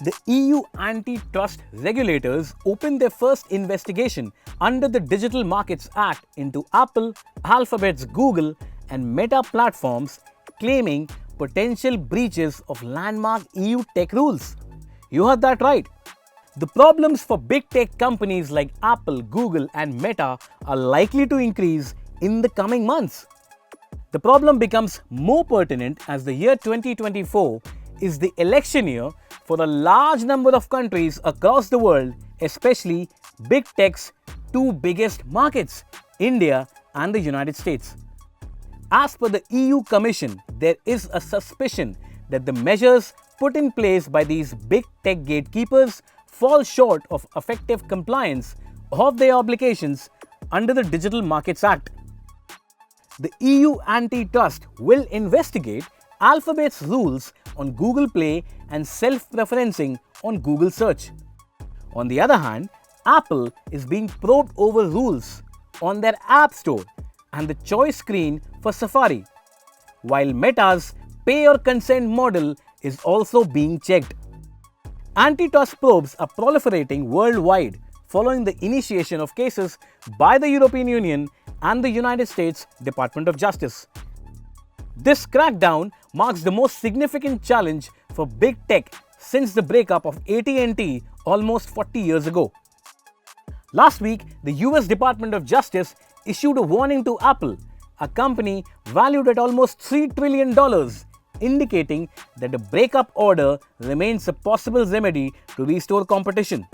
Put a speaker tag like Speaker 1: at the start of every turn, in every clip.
Speaker 1: The EU antitrust regulators opened their first investigation under the Digital Markets Act into Apple, Alphabet's Google, and Meta platforms, claiming potential breaches of landmark EU tech rules. You heard that right. The problems for big tech companies like Apple, Google, and Meta are likely to increase in the coming months. The problem becomes more pertinent as the year 2024 is the election year for a large number of countries across the world, especially big tech's two biggest markets, India and the United States. As per the EU Commission, there is a suspicion that the measures put in place by these big tech gatekeepers fall short of effective compliance of their obligations under the Digital Markets Act. The EU antitrust will investigate Alphabet's rules on Google Play and self-preferencing on Google Search. On the other hand, Apple is being probed over rules on their App Store and the choice screen for Safari, while Meta's pay or consent model is also being checked. Antitrust probes are proliferating worldwide following the initiation of cases by the European Union and the United States Department of Justice. This crackdown marks the most significant challenge for big tech since the breakup of AT&T almost 40 years ago. Last week, the US Department of Justice issued a warning to Apple, a company valued at almost $3 trillion, indicating that a breakup order remains a possible remedy to restore competition.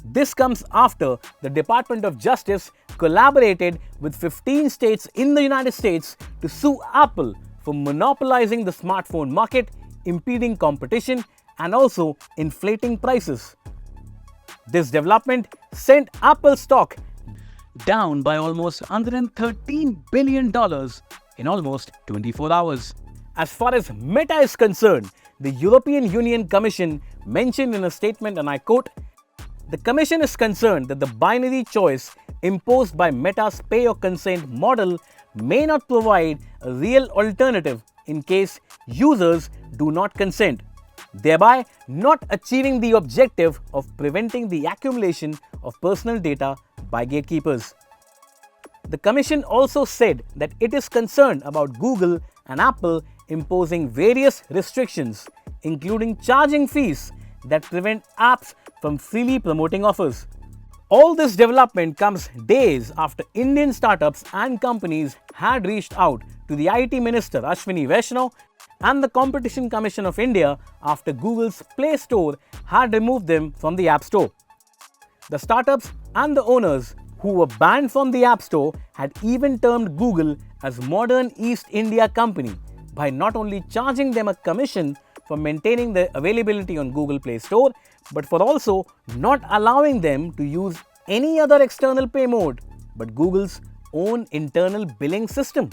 Speaker 1: This comes after the Department of Justice collaborated with 15 states in the United States to sue Apple for monopolizing the smartphone market, impeding competition, and also inflating prices. This development sent Apple stock down by almost $113 billion in almost 24 hours. As far as Meta is concerned, the European Union Commission mentioned in a statement, and I quote, "The Commission is concerned that the binary choice imposed by Meta's pay or consent model may not provide a real alternative in case users do not consent, thereby not achieving the objective of preventing the accumulation of personal data by gatekeepers." The Commission also said that it is concerned about Google and Apple imposing various restrictions, including charging fees that prevent apps from freely promoting offers. All this development comes days after Indian startups and companies had reached out to the IT Minister Ashwini Vaishnaw and the Competition Commission of India after Google's Play Store had removed them from the App Store. The startups and the owners who were banned from the App Store had even termed Google as Modern East India Company by not only charging them a commission for maintaining their availability on Google Play Store, but for also not allowing them to use any other external pay mode but Google's own internal billing system.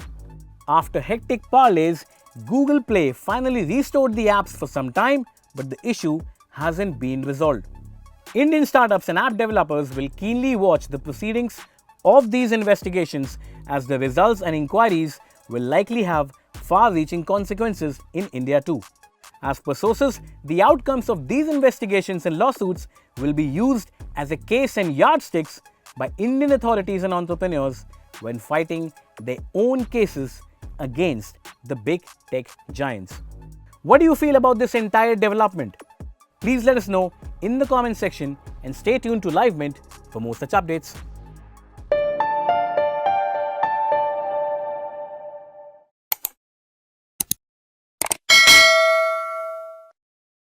Speaker 1: After hectic parleys, Google Play finally restored the apps for some time, but the issue hasn't been resolved. Indian startups and app developers will keenly watch the proceedings of these investigations, as the results and inquiries will likely have far-reaching consequences in India too. As per sources, the outcomes of these investigations and lawsuits will be used as a case and yardsticks by Indian authorities and entrepreneurs when fighting their own cases against the big tech giants. What do you feel about this entire development? Please let us know in the comment section and stay tuned to LiveMint for more such updates.